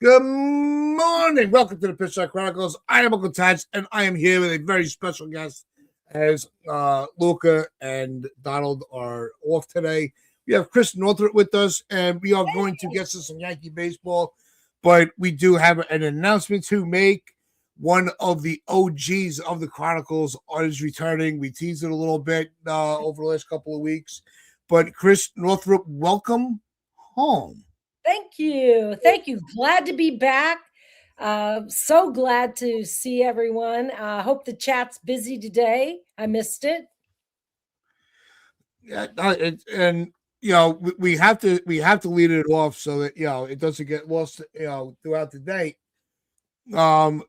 Good morning. Welcome to the Pitch Shot Chronicles. I am Uncle Tats, and I am here with a very special guest as Luca and Donald are off today. We have Chris Northrup with us, and we are going to get to some Yankee baseball, but we do have an announcement to make. One of the OGs of the Chronicles is returning. We teased it a little bit over the last couple of weeks, but Chris Northrup, welcome home. Thank you. Thank you. Glad to be back. So glad to see everyone. Hope the chat's busy today. I missed it. Yeah, and we have to lead it off so that it doesn't get lost throughout the day. You are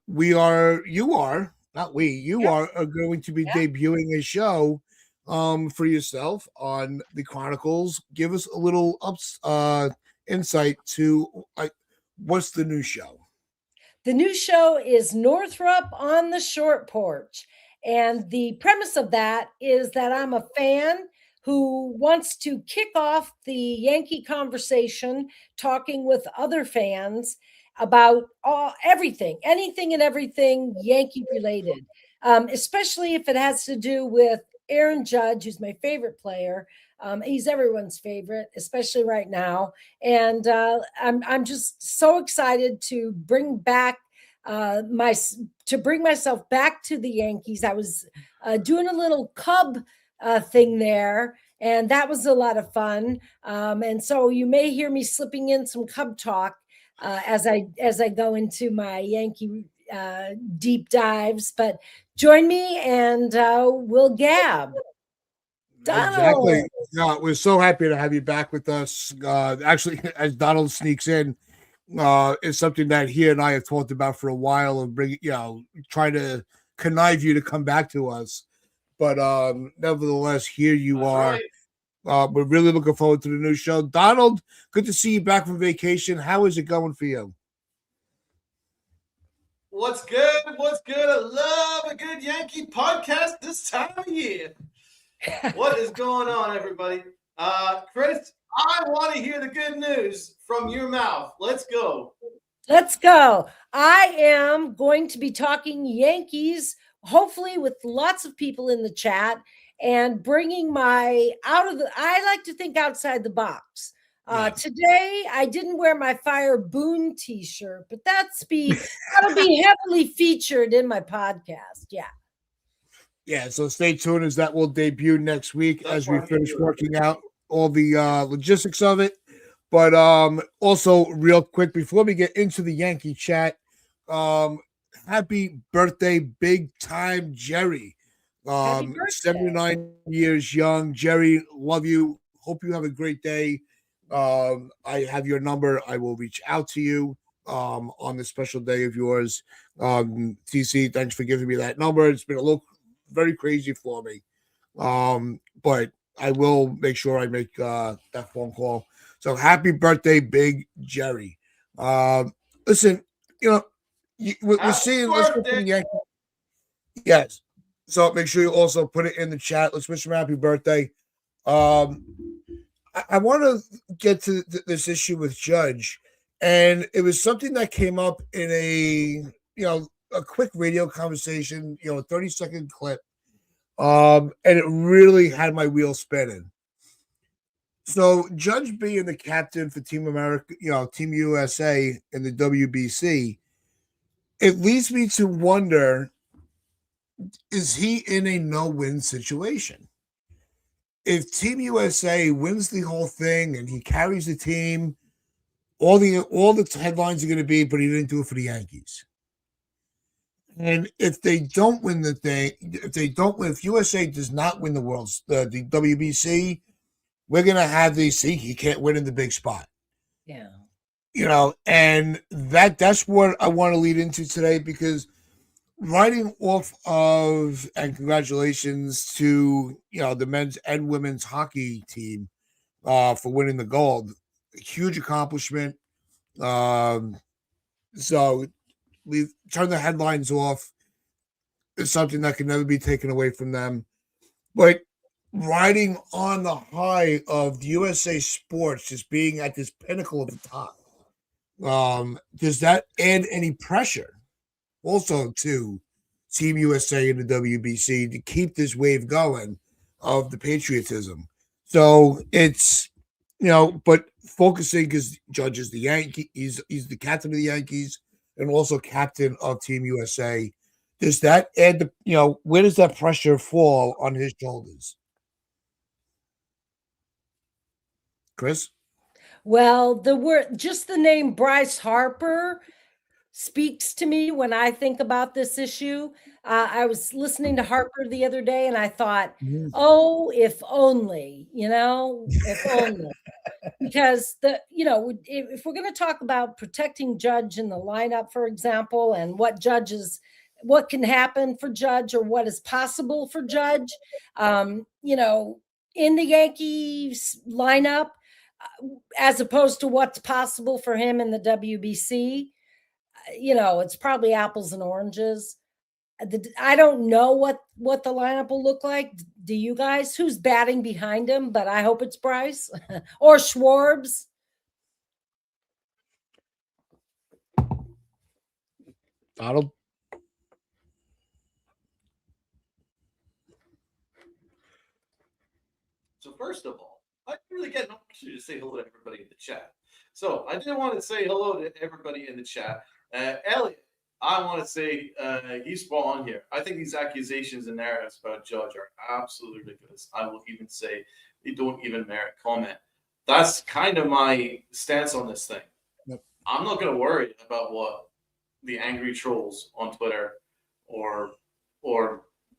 going to be debuting a show for yourself on the Chronicles. Give us a little insight to what's the new show. The new show is Northrup on the Short Porch. And the premise of that is that I'm a fan who wants to kick off the Yankee conversation, talking with other fans about anything and everything Yankee related, especially if it has to do with Aaron Judge, who's my favorite player. He's everyone's favorite, especially right now. And I'm just so excited to bring myself back to the Yankees. I was doing a little Cub thing there, and that was a lot of fun. And so you may hear me slipping in some Cub talk as I go into my Yankee deep dives. But join me and we'll gab. Donald. Exactly. Yeah, we're so happy to have you back with us. Actually, as Donald sneaks in, it's something that he and I have talked about for a while of trying to connive you to come back to us. But nevertheless, here you are. Right. We're really looking forward to the new show. Donald, good to see you back from vacation. How is it going for you? What's good? What's good? I love a good Yankee podcast this time of year. What is going on, everybody? Chris, I want to hear the good news from your mouth. Let's go. Let's go. I am going to be talking Yankees, hopefully with lots of people in the chat, and bringing I like to think outside the box. Today, I didn't wear my Fire Boone t-shirt, but that'll be heavily featured in my podcast. Yeah. Yeah, so stay tuned as that will debut next week as we finish working out all the logistics of it. But also, real quick, before we get into the Yankee chat, happy birthday, big time, Jerry. 79 years young. Jerry, love you. Hope you have a great day. I have your number. I will reach out to you on this special day of yours. TC, thanks for giving me that number. It's been a little very crazy for me. But I will make sure I make that phone call. So happy birthday, big Jerry. Listen, we're seeing let's go to the Yankees. Yes. So make sure you also put it in the chat. Let's wish him happy birthday. I want to get to this issue with Judge, and it was something that came up in a quick radio conversation, a 30-second clip. And it really had my wheels spinning. So Judge being the captain for Team America, Team USA in the WBC, it leads me to wonder, is he in a no-win situation? If Team USA wins the whole thing and he carries the team, all the headlines are going to be, but he didn't do it for the Yankees. And if they don't win the thing, if USA does not win the WBC, we're going to have he can't win in the big spot. Yeah. And that's what I want to lead into today, because riding off of, and congratulations to, the men's and women's hockey team for winning the gold. A huge accomplishment. So we turn the headlines off. It's something that can never be taken away from them. But riding on the high of USA sports, just being at this pinnacle of the top, Does that add any pressure also to Team USA and the WBC to keep this wave going of the patriotism? So it's, but focusing because Judge is the Yankee, he's the captain of the Yankees and also captain of Team USA. Does that add where does that pressure fall on his shoulders? Chris? Well, just the name Bryce Harper speaks to me when I think about this issue. I was listening to Harper the other day and I thought, oh, if only, if only. Because if we're going to talk about protecting Judge in the lineup, for example, and what can happen for Judge or what is possible for Judge, in the Yankees lineup, as opposed to what's possible for him in the WBC, it's probably apples and oranges. I don't know what the lineup will look like. Do you guys? Who's batting behind him? But I hope it's Bryce or Schwarbs. Donald? So first of all, I didn't really get an opportunity to say hello to everybody in the chat. So I did want to say hello to everybody in the chat. Elliot, I want to say he's spot on here. I think these accusations and narratives about Judge are absolutely ridiculous. I will even say they don't even merit comment. That's kind of my stance on this thing. Yep. I'm not going to worry about what the angry trolls on Twitter or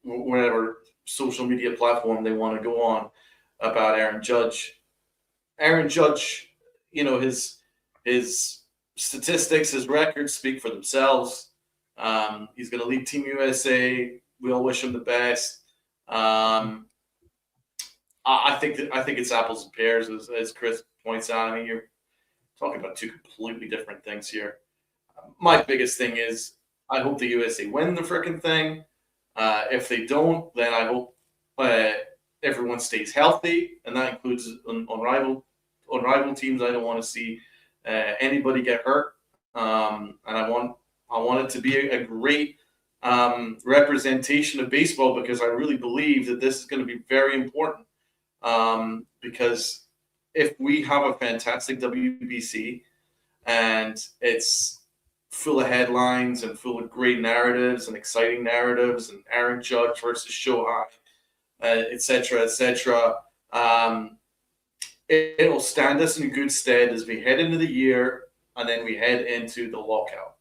whatever social media platform they want to go on about Aaron Judge. Aaron Judge, his statistics, his records speak for themselves. He's going to lead Team USA. We all wish him the best. I think it's apples and pears, as Chris points out. I mean, you're talking about two completely different things here. My biggest thing is I hope the USA win the frickin' thing. If they don't, then I hope everyone stays healthy, and that includes on rival teams. I don't want to see anybody get hurt, and I want it to be a great representation of baseball, because I really believe that this is going to be very important. Because if we have a fantastic WBC and it's full of headlines and full of great narratives and exciting narratives and Aaron Judge versus Shohei, et cetera, it'll stand us in good stead as we head into the year and then we head into the lockout.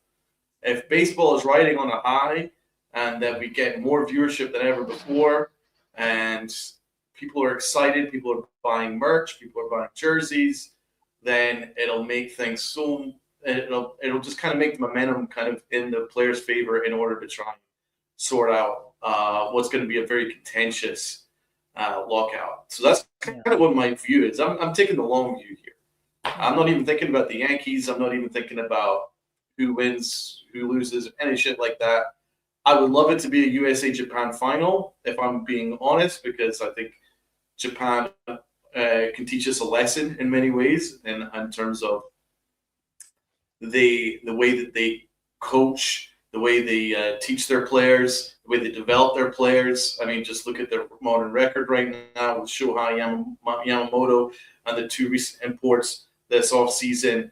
If baseball is riding on a high and that we get more viewership than ever before and people are excited, people are buying merch, people are buying jerseys, then it'll make things it'll just kind of make the momentum kind of in the players' favor in order to try and sort out what's going to be a very contentious lockout. So that's kind of what my view is. I'm taking the long view here. I'm not even thinking about the Yankees. I'm not even thinking about who wins, who loses, any shit like that. I would love it to be a USA-Japan final, if I'm being honest, because I think Japan can teach us a lesson in many ways in terms of the way that they coach, the way they teach their players, the way they develop their players. I mean, just look at their modern record right now with Shohei Yamamoto and the two recent imports this offseason.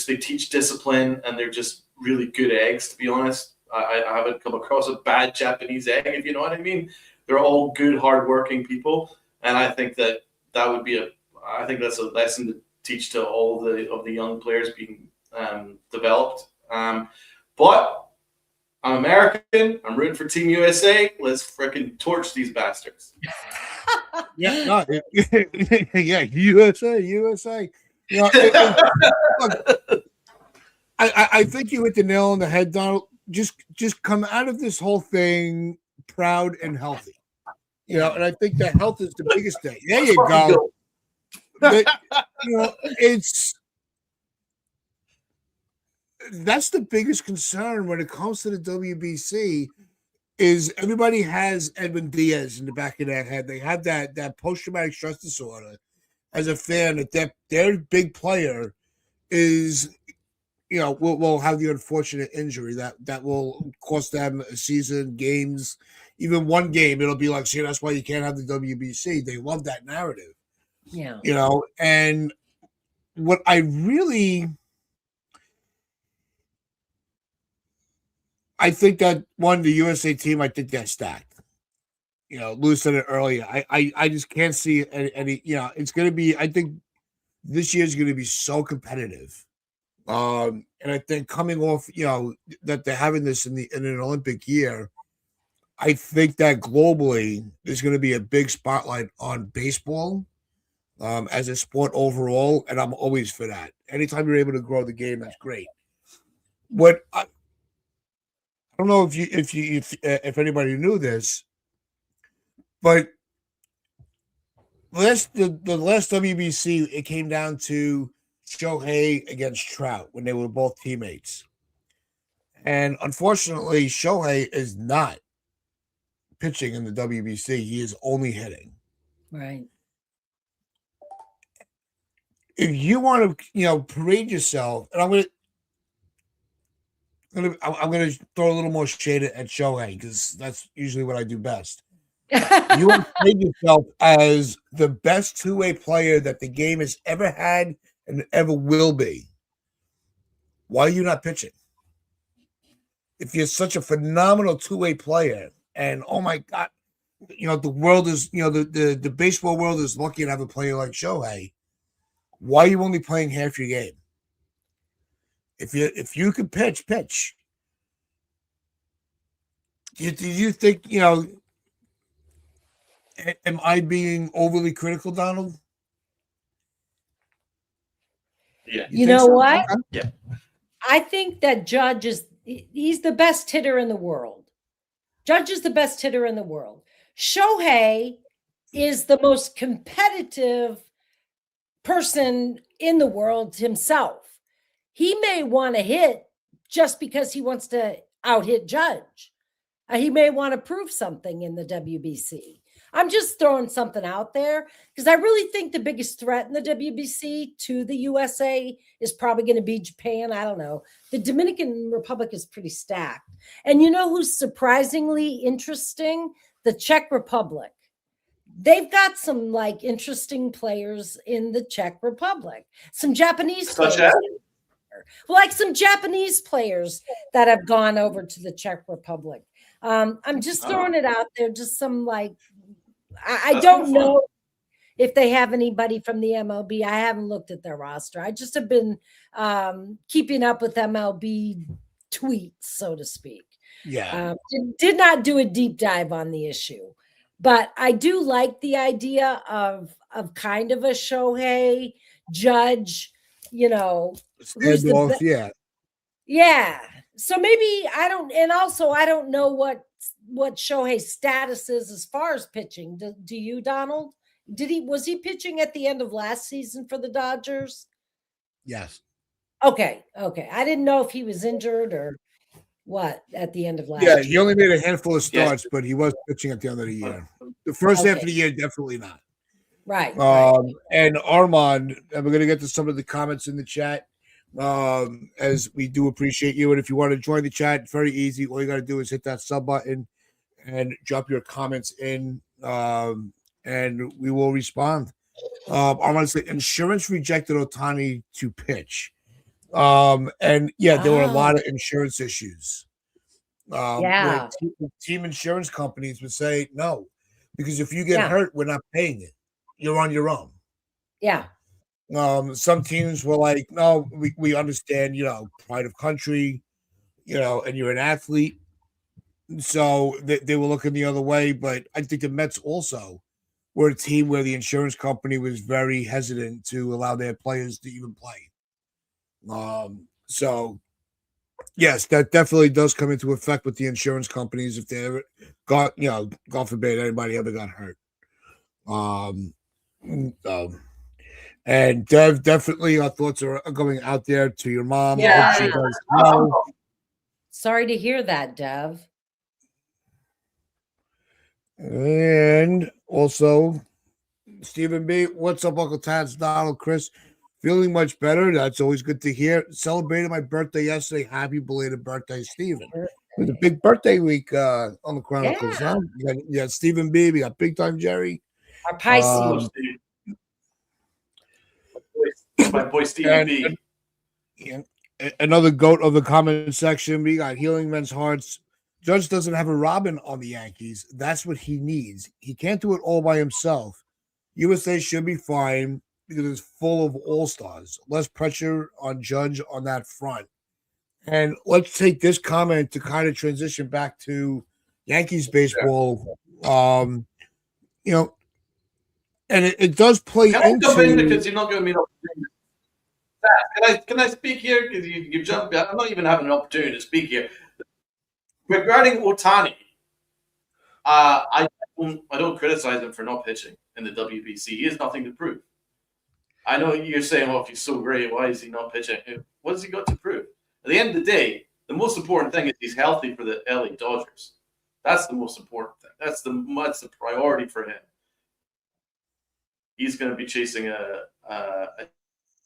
They teach discipline, and they're just really good eggs, to be honest. I haven't come across a bad Japanese egg, if you know what I mean. They're all good, hardworking people, and I think that would be I think that's a lesson to teach to all of the young players being developed. But I'm American. I'm rooting for Team USA. Let's freaking torch these bastards. Yeah, USA. Look, I think you hit the nail on the head, Donald. Just come out of this whole thing proud and healthy. And I think that health is the biggest thing. There you go. But, that's the biggest concern when it comes to the WBC is everybody has Edwin Diaz in the back of their head. They have that post-traumatic stress disorder. as a fan that their big player is, will have the unfortunate injury that will cost them a season, games, even one game. It'll be like, see, that's why you can't have the WBC. They love that narrative, Yeah. And what I think that the USA team, I think they're stacked. Lou said it earlier. I just can't see any. It's going to be. I think this year is going to be so competitive. And I think coming off, that they're having this in an Olympic year, I think that globally there's going to be a big spotlight on baseball, as a sport overall, and I'm always for that. Anytime you're able to grow the game, that's great. What I don't know if anybody knew this, but the last WBC, it came down to Shohei against Trout when they were both teammates. And unfortunately, Shohei is not pitching in the WBC. He is only hitting. Right. If you want to, parade yourself, and I'm gonna throw a little more shade at Shohei because that's usually what I do best. You want to parade yourself as the best two-way player that the game has ever had and ever will be. Why are you not pitching? If you're such a phenomenal two-way player, and oh my God, the world is, the baseball world is lucky to have a player like Shohei. Why are you only playing half your game? If you can pitch. Do you think, am I being overly critical, Donald? Yeah. You know what? Yeah. I think that Judge he's the best hitter in the world. Judge is the best hitter in the world. Shohei is the most competitive person in the world himself. He may want to hit just because he wants to out-hit Judge. He may want to prove something in the WBC. I'm just throwing something out there because I really think the biggest threat in the WBC to the USA is probably going to be Japan. I don't know. The Dominican Republic is pretty stacked. And you know who's surprisingly interesting? The Czech Republic. They've got some interesting players in the Czech Republic. Some Japanese players. Like some Japanese players that have gone over to the Czech Republic. I'm just throwing it out there. Just some I don't know if they have anybody from the MLB. I haven't looked at their roster. I just have been keeping up with MLB tweets, so to speak. Yeah. Did not do a deep dive on the issue, but I do like the idea of kind of a Shohei Judge, who's yeah. Yeah. So maybe I don't know what Shohei's status is as far as pitching. Do you, Donald? Was he pitching at the end of last season for the Dodgers? Yes. Okay. I didn't know if he was injured or what at the end of last year. Yeah, he only made a handful of starts, but he was pitching at the end of the year. The first half of the year, definitely not. Right. And Armand, and we're going to get to some of the comments in the chat, as we do appreciate you. And if you want to join the chat, very easy. All you got to do is hit that sub button and drop your comments in, and we will respond. Armand said, insurance rejected Ohtani to pitch. And yeah, there were a lot of insurance issues. Team insurance companies would say no, because if you get hurt, we're not paying it. You're on your own. Yeah. Some teams were like, no, we understand, pride of country, and you're an athlete. So they were looking the other way. But I think the Mets also were a team where the insurance company was very hesitant to allow their players to even play. So yes, that definitely does come into effect with the insurance companies if they ever got, God forbid anybody ever got hurt. And Dev, definitely our thoughts are going out there to your mom. Yeah. I hope she does well. Sorry to hear that, Dev. And also, Stephen B. What's up, Uncle Taz, Donald, Chris? Feeling much better. That's always good to hear. Celebrated my birthday yesterday. Happy belated birthday, Stephen. It was a big birthday week on the Chronicles. Yeah. Huh? You got Stephen B. We got Big Time Jerry. Our Pisces. My boy Stevie B. And another goat of the comment section. We got Healing Men's Hearts. Judge doesn't have a Robin on the Yankees. That's what he needs. He can't do it all by himself. USA should be fine because it's full of all-stars. Less pressure on Judge on that front. And let's take this comment to kind of transition back to Yankees baseball. And it does play Can I into. jump in because you're not giving me an opportunity? Can I speak here? Because you jumped. I'm not even having an opportunity to speak here. Regarding Ohtani, I don't criticize him for not pitching in the WBC. He has nothing to prove. I know you're saying, "Well, if he's so great, why is he not pitching?" What has he got to prove? At the end of the day, the most important thing is he's healthy for the LA Dodgers. That's the most important thing. That's the priority for him. He's going to be chasing a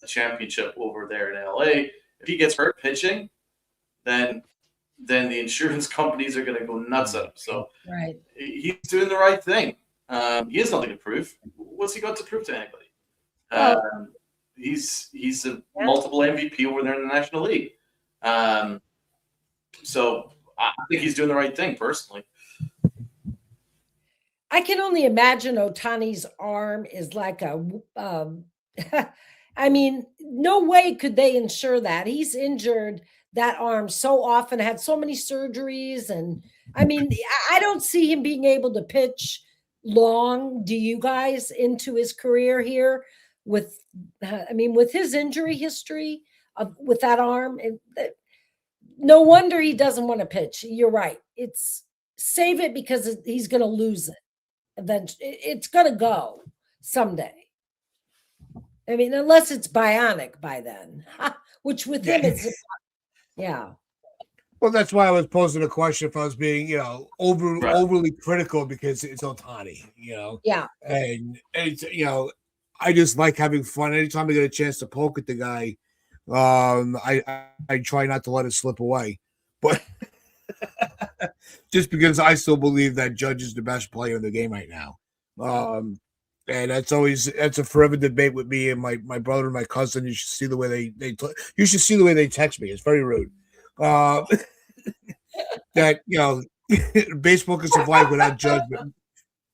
championship over there in LA. If he gets hurt pitching, then the insurance companies are going to go nuts at him. So he's doing the right thing. He has nothing to prove. What's he got to prove to anybody? He's a multiple MVP over there in the National League. So I think he's doing the right thing personally. I can only imagine Ohtani's arm is like a I mean, no way could they insure that. He's injured that arm so often, had so many surgeries. And I mean, I don't see him being able to pitch long. Do you guys into his career here with his injury history with that arm? No wonder he doesn't want to pitch. You're right. It's save it because he's going to lose it. Eventually, it's going to go someday. I mean, unless it's bionic by then, which with him it's yeah. Well, that's why I was posing a question if I was being, overly critical because it's Ohtani, Yeah. And it's, I just like having fun. Anytime I get a chance to poke at the guy, I try not to let it slip away. But just because I still believe that Judge is the best player in the game right now. And that's a forever debate with me and my brother and my cousin. You should see the way you should see the way they text me. It's very rude. That baseball can survive without Judge, but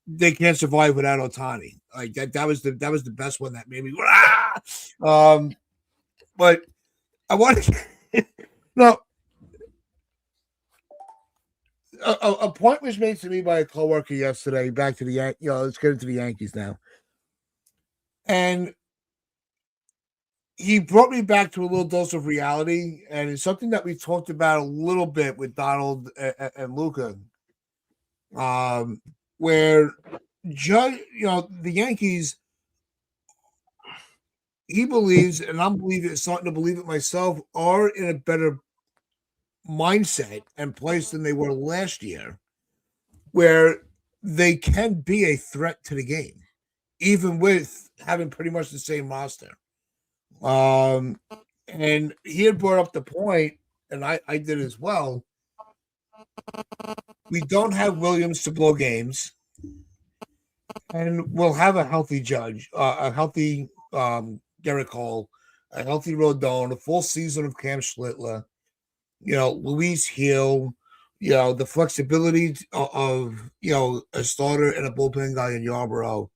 they can't survive without Ohtani. Like that was the best one that made me. But I want to no. A point was made to me by a coworker yesterday. Back to the let's get into the Yankees now. And he brought me back to a little dose of reality, and it's something that we talked about a little bit with Donald and Luca, where Judge, the Yankees, he believes, and I'm starting to believe it myself, are in a better mindset and place than they were last year, where they can be a threat to the game, even with having pretty much the same roster. And he had brought up the point, and I did as well. We don't have Williams to blow games, and we'll have a healthy Judge, a healthy Garrett Cole, a healthy Rodon, a full season of Cam Schlittler, Luis Hill, the flexibility of a starter and a bullpen guy in Yarborough,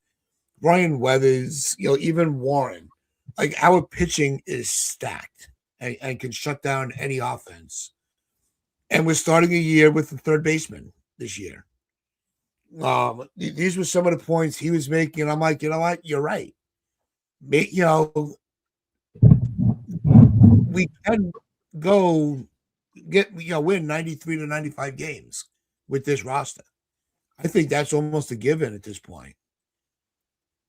Brian Weathers, even Warren. Like our pitching is stacked and can shut down any offense. And we're starting a year with the third baseman this year. These were some of the points he was making. And I'm like, you know what? You're right. We can go win 93 to 95 games with this roster. I think that's almost a given at this point.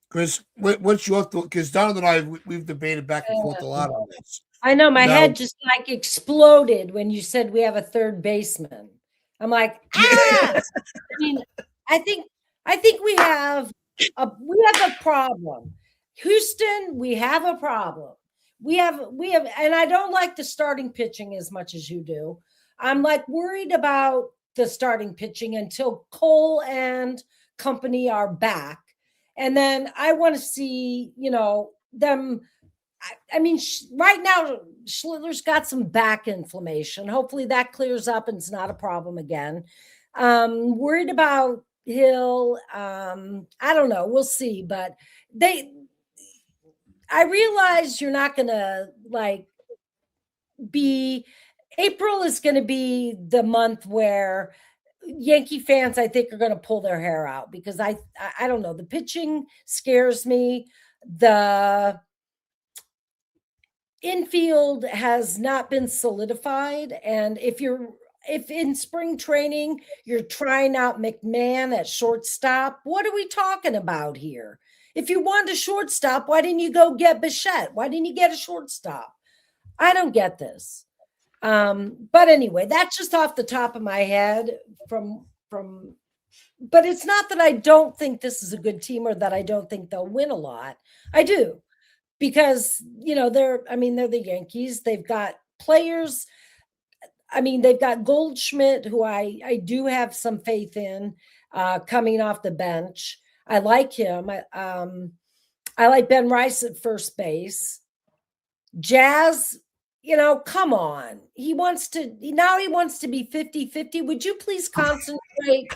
Chris, what's your thought? Because Donald and I, we've debated back and forth a lot on this. I know my head just like exploded when you said we have a third baseman. I'm like, I mean, I think we have we have a problem. Houston, we have a problem. We have, and I don't like the starting pitching as much as you do. I'm like worried about the starting pitching until Cole and company are back. And then I want to see, them. I mean, right now, Schiller's got some back inflammation. Hopefully that clears up and it's not a problem again. Worried about Hill. I don't know. We'll see. But I realize you're not going to April is going to be the month where Yankee fans, I think, are going to pull their hair out because I don't know. The pitching scares me. The infield has not been solidified. And if in spring training, you're trying out McMahon at shortstop, what are we talking about here? If you want a shortstop, why didn't you go get Bichette? Why didn't you get a shortstop? I don't get this. But anyway, that's just off the top of my head but it's not that I don't think this is a good team or that I don't think they'll win a lot. I do. Because, they're the Yankees. They've got players. I mean, they've got Goldschmidt, who I do have some faith in, coming off the bench. I like him. I like Ben Rice at first base. Jazz, come on. He wants to be 50-50. Would you please concentrate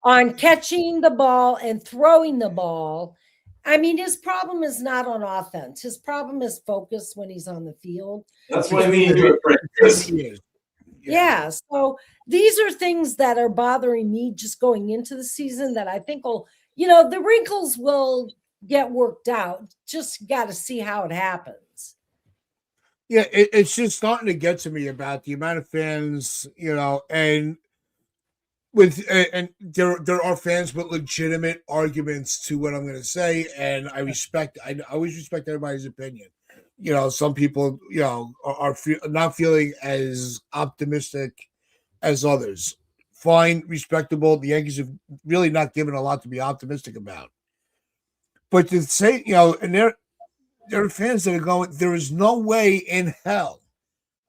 on catching the ball and throwing the ball? I mean, his problem is not on offense. His problem is focus when he's on the field. That's what I mean. You're a yeah. So these are things that are bothering me just going into the season that I think the wrinkles will get worked out. Just got to see how it happens. Yeah, it's just starting to get to me about the amount of fans, and there are fans with legitimate arguments to what I'm going to say, and I always respect everybody's opinion. Some people, are not feeling as optimistic as others. Fine, respectable. The Yankees have really not given a lot to be optimistic about. But to say, and there are fans that are going, there is no way in hell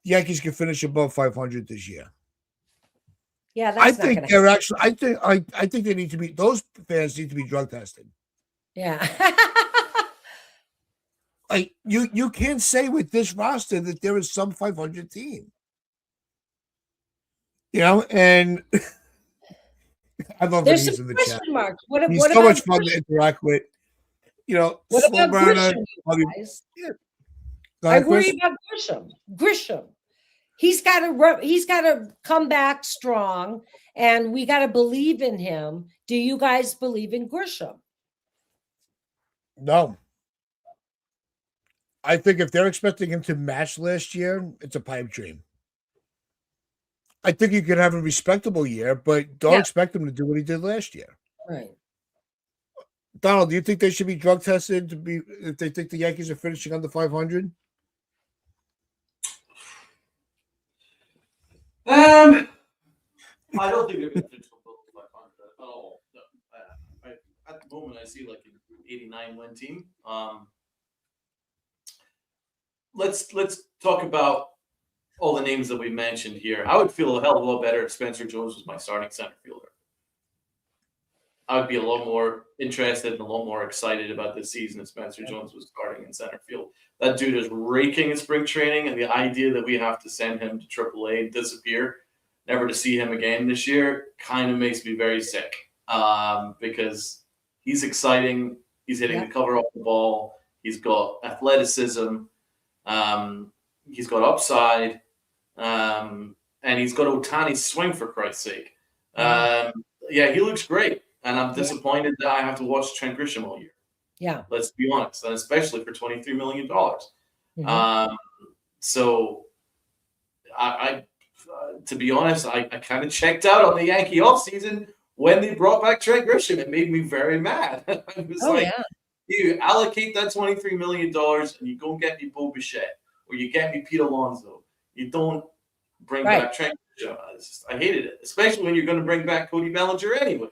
the Yankees can finish above 500 this year. Yeah, I think they're actually. I think they need to be. Those fans need to be drug tested. Yeah. Like you can't say with this roster that there is some 500 team. And I love that he's in the chat. Marks. He's so much fun to interact with. What about Grisham? I worry about Grisham. He's got to come back strong, and we got to believe in him. Do you guys believe in Grisham? No. I think if they're expecting him to match last year, it's a pipe dream. I think you could have a respectable year, but don't expect him to do what he did last year. Right. Donald, do you think they should be drug tested if they think the Yankees are finishing under 500? I don't think they're going to finish below 500 at all. No. At the moment, I see like an 89 win team. Let's talk about all the names that we mentioned here. I would feel a hell of a lot better if Spencer Jones was my starting center fielder. I would be a lot more interested and a lot more excited about this season if Spencer Jones was starting in center field. That dude is raking in spring training, and the idea that we have to send him to AAA and disappear, never to see him again this year, kind of makes me very sick because he's exciting. He's hitting the cover off the ball. He's got athleticism. He's got upside. And he's got Ohtani's swing, for Christ's sake. He looks great. And I'm disappointed that I have to watch Trent Grisham all year. Yeah. Let's be honest. And especially for $23 million. Mm-hmm. So I to be honest, I kind of checked out on the Yankee offseason when they brought back Trent Grisham. It made me very mad. I was you allocate that $23 million and you go get me Bo Bichette or you get me Pete Alonso. You don't bring back Trent Grisham. I hated it, especially when you're going to bring back Cody Bellinger anyway.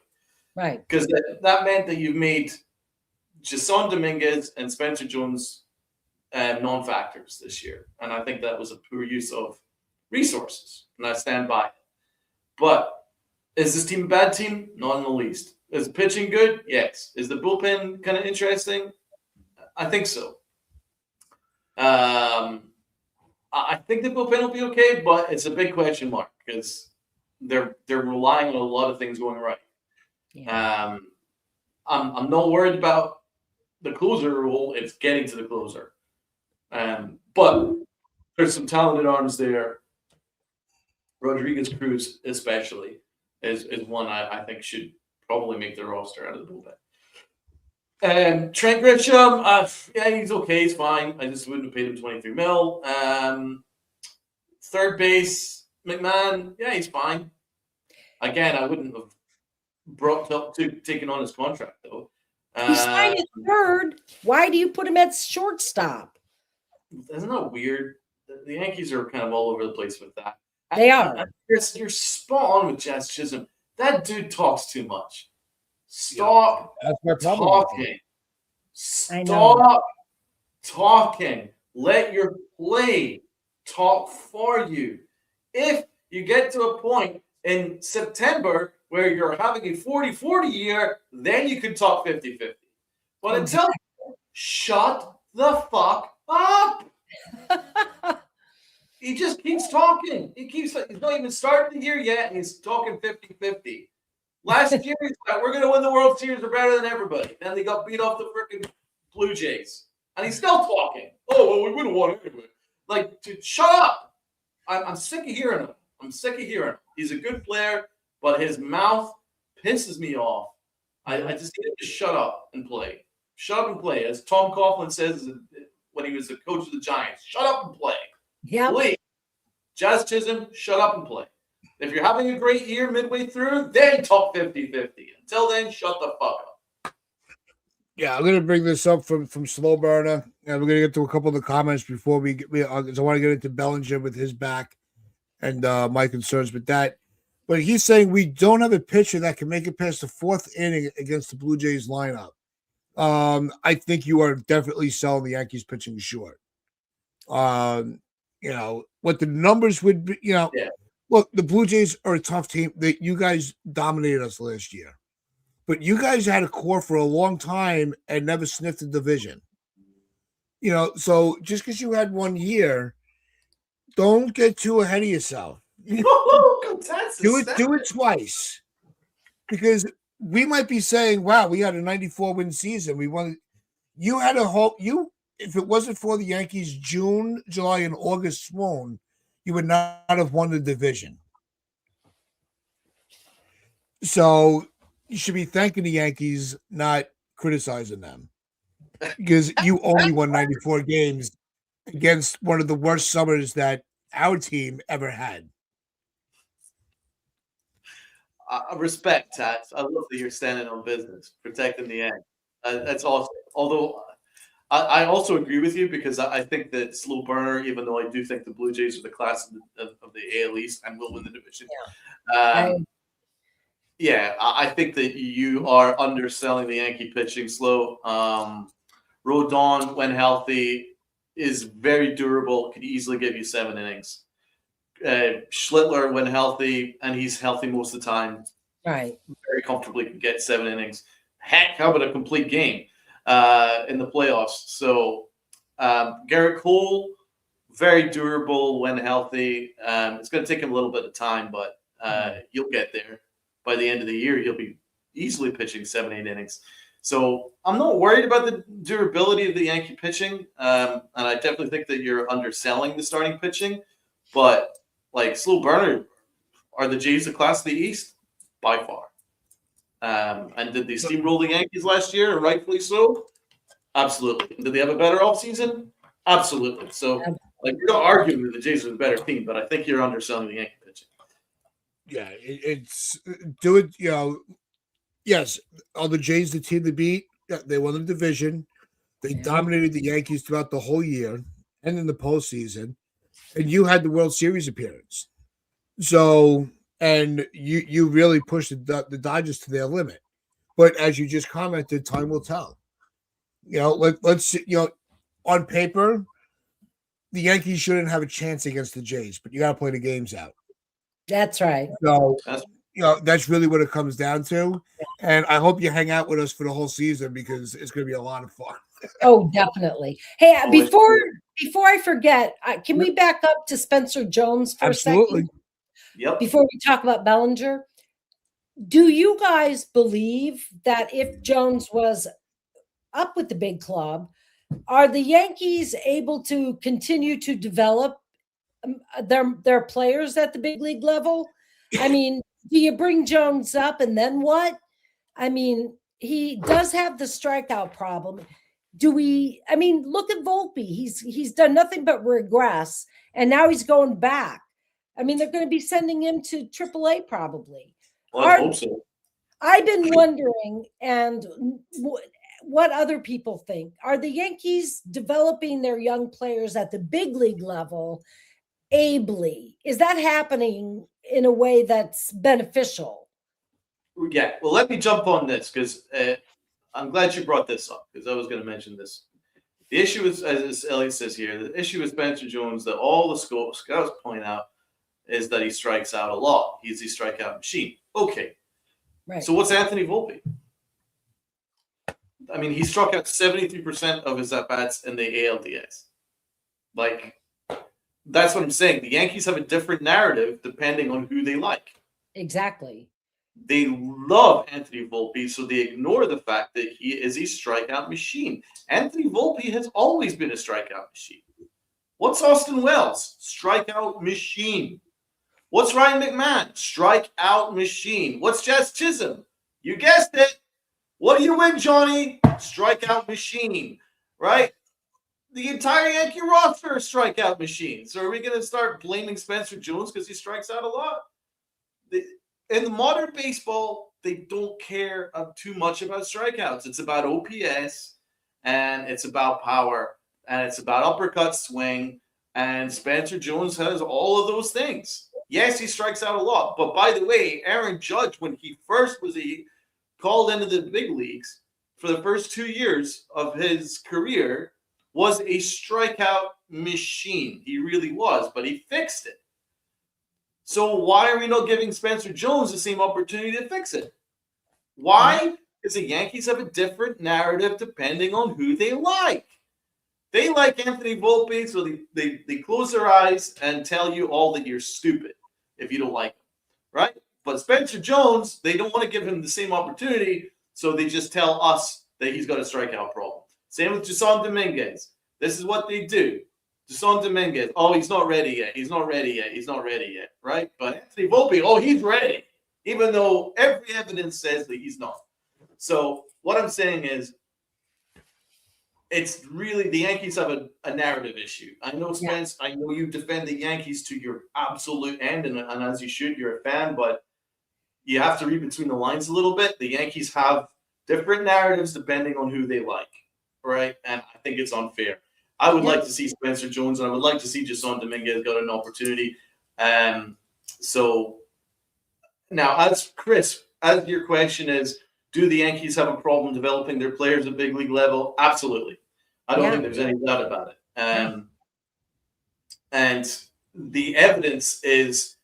Right. Because that meant that you've made Jason Dominguez and Spencer Jones non-factors this year, and I think that was a poor use of resources, and I stand by it. But is this team a bad team? Not in the least. Is the pitching good? Yes. Is the bullpen kind of interesting? I think so. I think the bullpen will be okay, but it's a big question mark because they're relying on a lot of things going right. Yeah. I'm not worried about the closer role. It's getting to the closer. But there's some talented arms there. Rodriguez Cruz, especially, is one I think should probably make the roster out of the bullpen. And Trent Grisham, yeah, he's okay, he's fine. I just wouldn't have paid him $23 million. Third base, McMahon, yeah, he's fine. Again, I wouldn't have brought up to taking on his contract though. He's fine at third. Why do you put him at shortstop? Isn't that weird? The Yankees are kind of all over the place with that. They are. You're spot on with Jazz Chisholm. That dude talks too much. Stop talking. Stop talking. Let your play talk for you. If you get to a point in September where you're having a 40-40 year, then you can talk 50-50. But until then, shut the fuck up. He just keeps talking. He's not even started the year yet, and he's talking 50-50. Last year, he's like, we're going to win the World Series. We're better than everybody. Then they got beat off the freaking Blue Jays. And he's still talking. Oh, well, we would have won anyway. Like, dude, shut up. I'm sick of hearing him. He's a good player, but his mouth pisses me off. I just need him to shut up and play. Shut up and play. As Tom Coughlin says when he was the coach of the Giants, shut up and play. Yeah. Please. Jazz Chisholm, shut up and play. If you're having a great year midway through, then talk 50-50. Until then, shut the fuck up. Yeah, I'm going to bring this up from Slow Burner, and we're going to get to a couple of the comments before we get. I want to get into Bellinger with his back and my concerns with that. But he's saying we don't have a pitcher that can make it past the fourth inning against the Blue Jays lineup. I think you are definitely selling the Yankees pitching short. What the numbers would be, yeah. Look, the Blue Jays are a tough team. You guys dominated us last year. But you guys had a core for a long time and never sniffed the division. So just because you had 1 year, don't get too ahead of yourself. Do it twice. Because we might be saying, wow, we had a 94-win season. We won. You had a hope. If it wasn't for the Yankees' June, July, and August swoon, you would not have won the division. So you should be thanking the Yankees, not criticizing them, because you only won 94 games against one of the worst summers that our team ever had. Respect, Tats. I love that you're standing on business, protecting the end. That's awesome. Although I also agree with you because I think that Slow Burner, even though I do think the Blue Jays are the class of the AL East and will win the division. Yeah. I think that you are underselling the Yankee pitching. Slow. Rodon, when healthy, is very durable, can easily give you 7 innings. Schlittler, when healthy, and he's healthy most of the time, right, very comfortably can get 7 innings. Heck, how about a complete game in the playoffs? So Garrett Cole, very durable when healthy. It's going to take him a little bit of time, but you'll get there. By the end of the year, he'll be easily pitching 7-8 innings. So I'm not worried about the durability of the Yankee pitching, and I definitely think that you're underselling the starting pitching. But like Slow Burner, are the Jays the class of the East? By far. And did they steamroll the Yankees last year, and rightfully so? Absolutely. Did they have a better offseason? Absolutely. So like you're not arguing that the Jays are the better team, but I think you're underselling the Yankee pitching. Yeah, it's do it. Yes, are the Jays the team to beat? Yeah, they won the division. They dominated the Yankees throughout the whole year and in the postseason. And you had the World Series appearance. So, and you really pushed the Dodgers to their limit. But as you just commented, time will tell. let's on paper, the Yankees shouldn't have a chance against the Jays, but you got to play the games out. That's right. So, that's really what it comes down to. And I hope you hang out with us for the whole season because it's going to be a lot of fun. Oh, definitely. Hey, before I forget, can we back up to Spencer Jones for a second? Yep. Before we talk about Bellinger, do you guys believe that if Jones was up with the big club, are the Yankees able to continue to develop their players at the big league level? I mean, do you bring Jones up and then what? I mean, he does have the strikeout problem. Look at Volpe. He's done nothing but regress, and now he's going back. I mean, they're going to be sending him to AAA probably. Well, I hope so. I've been wondering, and what other people think. Are the Yankees developing their young players at the big league level ably? Is that happening in a way that's beneficial? Yeah. Well, let me jump on this because I'm glad you brought this up because I was going to mention this. The issue is, as Elliot says here, the issue with Spencer Jones that all the scouts point out is that he strikes out a lot. He's a strikeout machine. Okay. Right. So what's Anthony Volpe? I mean, he struck out 73% of his at-bats in the ALDS. Like, that's what I'm saying. The Yankees have a different narrative depending on who they like. Exactly. They love Anthony Volpe, so they ignore the fact that he is a strikeout machine. Anthony Volpe has always been a strikeout machine. What's Austin Wells? Strikeout machine. What's Ryan McMahon? Strikeout machine. What's Jazz Chisholm? You guessed it. What do you win, Johnny? Strikeout machine, right? The entire Yankee roster is strikeout machines. So are we going to start blaming Spencer Jones because he strikes out a lot? In the modern baseball, they don't care too much about strikeouts. It's about OPS, and it's about power, and it's about uppercut swing, and Spencer Jones has all of those things. Yes, he strikes out a lot. But by the way, Aaron Judge, when he first was called into the big leagues for the first 2 years of his career, was a strikeout machine. He really was, but he fixed it. So why are we not giving Spencer Jones the same opportunity to fix it? Why? Because the Yankees have a different narrative depending on who they like. They like Anthony Volpe, so they close their eyes and tell you all that you're stupid if you don't like him, right? But Spencer Jones, they don't want to give him the same opportunity, so they just tell us that he's got a strikeout problem. Same with Jason Dominguez. This is what they do. Jason Dominguez, oh, he's not ready yet. He's not ready yet. He's not ready yet, right? But Anthony Volpe, oh, he's ready, even though every evidence says that he's not. So what I'm saying is, it's really the Yankees have a narrative issue. I know, Spence, I know you defend the Yankees to your absolute end, and as you should, you're a fan, but you have to read between the lines a little bit. The Yankees have different narratives depending on who they like, right? And I think it's unfair. I would like to see Spencer Jones, and I would like to see Jason Dominguez got an opportunity. So now, as Chris, as your question is, do the Yankees have a problem developing their players at big league level? Absolutely. I don't think there's any doubt about it. And the evidence is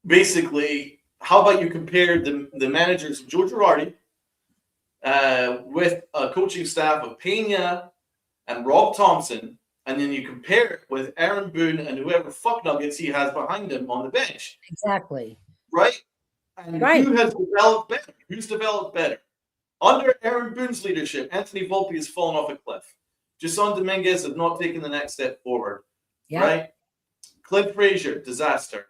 basically, how about you compare the managers of Joe Girardi with a coaching staff of Pena and Rob Thompson, and then you compare it with Aaron Boone and whoever fuck nuggets he has behind him on the bench. Exactly. Right? And who has developed better? Who's developed better? Under Aaron Boone's leadership, Anthony Volpe has fallen off a cliff. Jason Dominguez has not taken the next step forward. Right? Clint Frazier, disaster.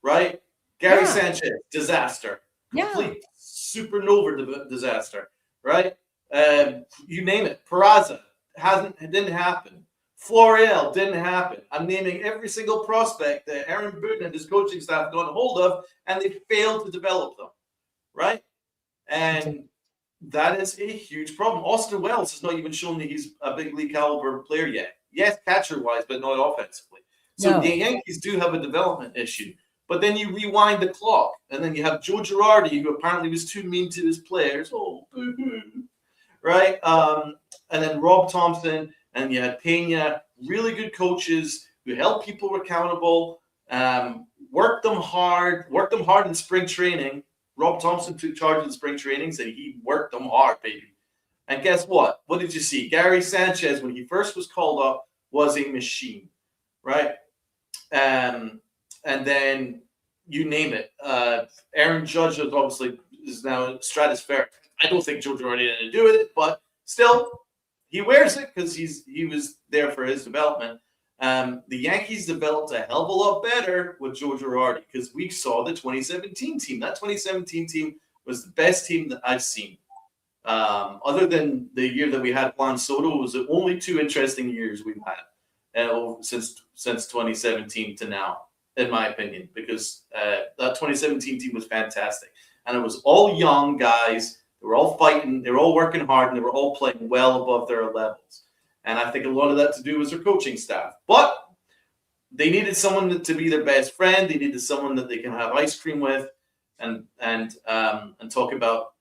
Right? Gary Sanchez, disaster. Complete supernova disaster. Right? You name it. Peraza, didn't happen. Florial didn't happen. I'm naming every single prospect that Aaron Boone and his coaching staff got a hold of, and they failed to develop them, right? And that is a huge problem. Austin Wells has not even shown that he's a big league caliber player yet. Yes, catcher-wise, but not offensively. So the Yankees do have a development issue. But then you rewind the clock, and then you have Joe Girardi, who apparently was too mean to his players. Oh, boo-hoo. right? And then Rob Thompson, and you had Pena, really good coaches who held people accountable, worked them hard in spring training. Rob Thompson took charge of the spring trainings, and he worked them hard, baby. And guess what? What did you see? Gary Sanchez, when he first was called up, was a machine, right? And then you name it. Aaron Judge is now stratospheric. I don't think Joe Girardi had anything to do with it, but still, he wears it because he was there for his development. The Yankees developed a hell of a lot better with Joe Girardi because we saw the 2017 team. That 2017 team was the best team that I've seen. Other than the year that we had Juan Soto, it was the only two interesting years we've had since 2017 to now, in my opinion, because that 2017 team was fantastic. And it was all young guys. They were all fighting. They were all working hard, and they were all playing well above their levels. And I think a lot of that to do was their coaching staff. But they needed someone to be their best friend. They needed someone that they can have ice cream with and talk about,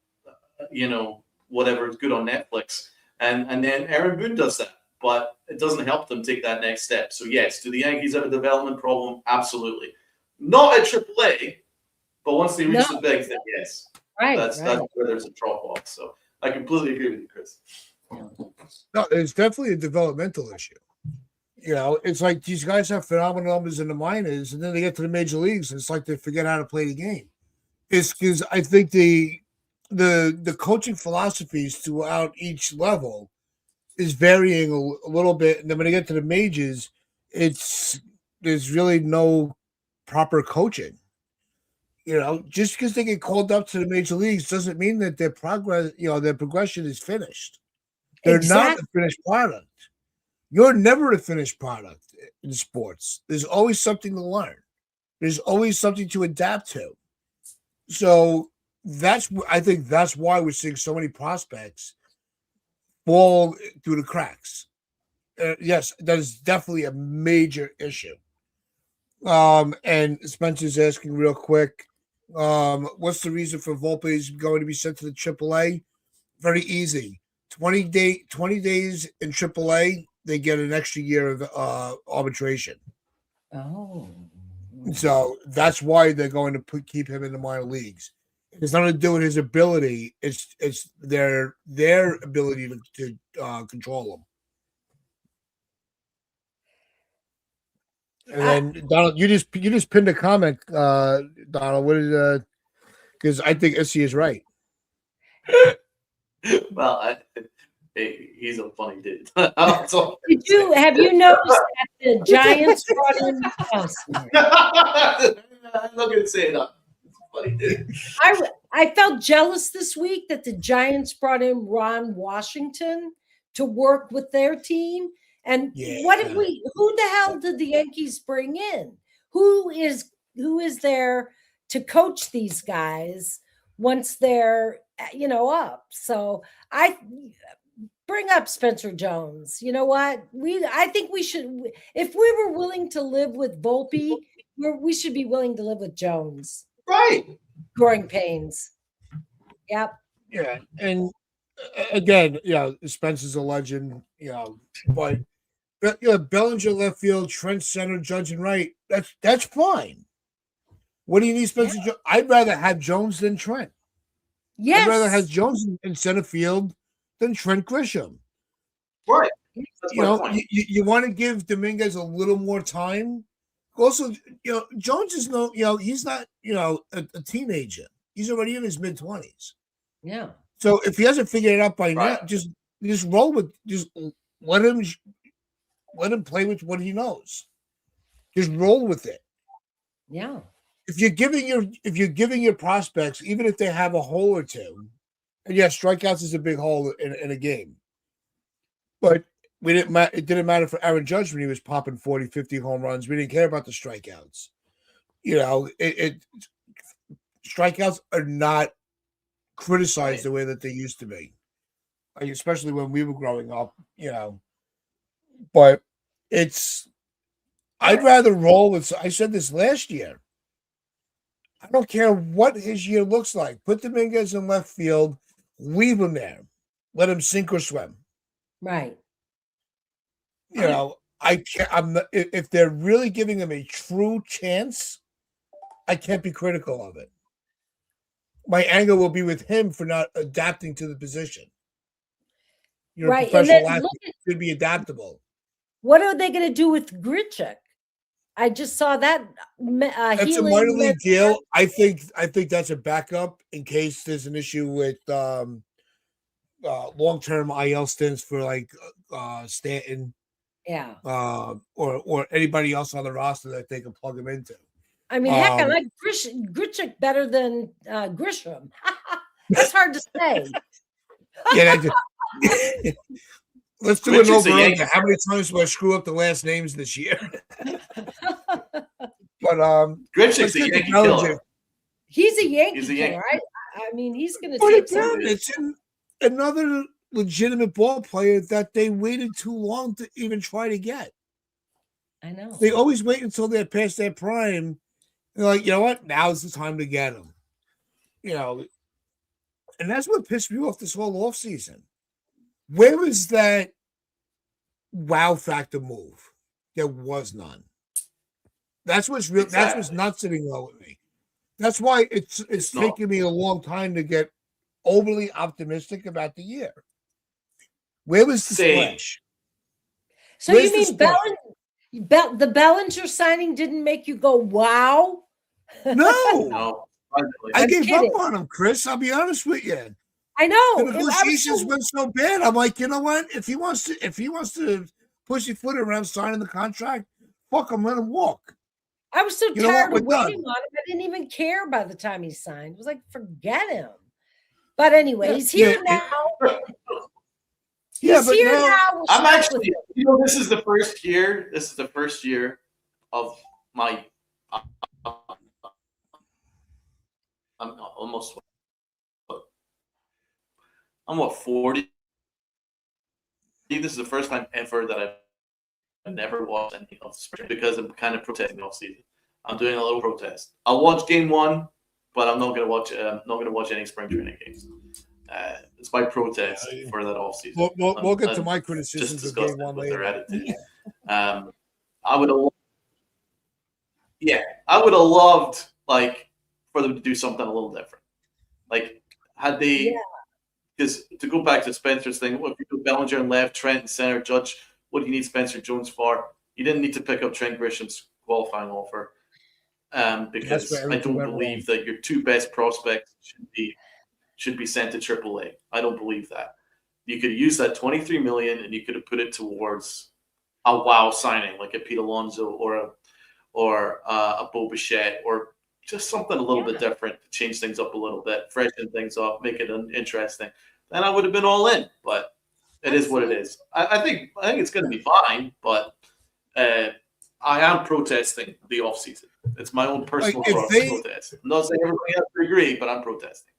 whatever is good on Netflix. And then Aaron Boone does that. But it doesn't help them take that next step. So, yes, do the Yankees have a development problem? Absolutely. Not at AAA, but once they reach the bigs, then yes. Right. That's where there's a drop-off. So I completely agree with you, Chris. No, it's definitely a developmental issue. It's like these guys have phenomenal numbers in the minors, and then they get to the major leagues, and it's like they forget how to play the game. It's because I think the coaching philosophies throughout each level is varying a little bit, and then when they get to the majors, there's really no proper coaching. Just because they get called up to the major leagues doesn't mean that their progression is finished. They're not a finished product. You're never a finished product in sports. There's always something to learn. There's always something to adapt to. So I think that's why we're seeing so many prospects fall through the cracks. Yes, that is definitely a major issue. And Spencer's asking real quick, what's the reason for Volpe going to be sent to the AAA? Very easy. 20 days in AAA, they get an extra year of arbitration. Oh. So that's why they're going to keep him in the minor leagues. It's nothing to do with his ability. It's their ability to control him. And then Donald, you just pinned a comment, Donald. What is because I think Issy is right. Well, he's a funny dude. Have you noticed that the Giants brought in? I'm not gonna say that. Funny dude. I felt jealous this week that the Giants brought in Ron Washington to work with their team. And what did who the hell did the Yankees bring in? Who is there to coach these guys once they're up? So I bring up Spencer Jones. You know what? I think we should, if we were willing to live with Volpe, we should be willing to live with Jones. Right. Growing pains. Yep. Yeah. And again, Spencer's a legend, but Bellinger left field, Trent center, Judge and right. That's fine. What do you need Spencer Jones? I'd rather have Jones than Trent. Yes. I'd rather have Jones in center field than Trent Grisham. Right. You want to give Dominguez a little more time. Also, Jones is he's not, a teenager. He's already in his mid-20s. Yeah. So if he hasn't figured it out by now, just roll with, just let him play with what he knows. Just roll with it. Yeah. If you're giving your prospects, even if they have a hole or two, and strikeouts is a big hole in a game. But it didn't matter for Aaron Judge when he was popping 40, 50 home runs. We didn't care about the strikeouts. Strikeouts are not criticized the way that they used to be, especially when we were growing up, But I'd rather roll with. I said this last year. I don't care what his year looks like. Put Dominguez in left field, leave him there. let him sink or swim. Right. You know, I can't. If they're really giving him a true chance, I can't be critical of it. My anger will be with him for not adapting to the position. You're Right. a professional And then athlete, you should be adaptable. what are they going to do with Grichuk? I just saw that That's a minor league deal. I think that's a backup in case there's an issue with long-term IL stints for like Stanton, Yeah. or anybody else on the roster that they can plug him into. I mean, heck, I like Grichuk better than Grisham. That's hard to say. Yeah, let's do it Grichuk's a over. Yankee. How many times do I screw up the last names this year? But Grichuk's a Yankee killer. He's a Yankee He's a Yankee. killer. I mean, he's going to but take again, some. it's another legitimate ball player that they waited too long to even try to get. I know. They always wait until they're past their prime. They're like, you know what? Now's the time to get them. You know, and that's what pissed me off this whole offseason. Where was that wow factor move? There was none. That's what's real. Exactly. That's what's not sitting well with me. That's why it's taking me a long time to get overly optimistic about the year. Where was the splash? So Where's you mean the Bellinger signing didn't make you go, wow? No. No. I gave kidding. up on him, Chris. I'll be honest with you. I know. The negotiations went so bad. I'm like, you know what? If he wants to push his foot around signing the contract, fuck him, let him walk. I was so You know what? tired We're of waiting on him. I didn't even care by the time he signed. It was like, forget him. But anyway, he's here now. He's here now. We'll I'm start actually, this is the first year. This is the first year of my. I'm almost. I'm 40. This is the first time ever that I've never watched any of spring because I'm kind of protesting off season. I'm doing a little protest. I'll watch game one, but I'm not gonna watch. Not gonna watch any spring training games. It's my protest for that off season. We'll get to my criticisms of game one later. I would have. Yeah, I would have loved for them to do something a little different. Like had they. Because to go back to Spencer's thing, if you put Bellinger in left, Trent in center, Judge, what do you need Spencer Jones for? You didn't need to pick up Trent Grisham's qualifying offer because I don't believe that your two best prospects should be sent to AAA. I don't believe that. You could have used that $23 million and you could have put it towards a wow signing like a Pete Alonso or a Bo Bichette or just something a little bit different to change things up a little bit, freshen things up, make it interesting. Then I would have been all in, but it is what it is. I think it's going to be fine, but I am protesting the offseason. It's my own personal protest. I'm not saying everybody has to agree, but I'm protesting.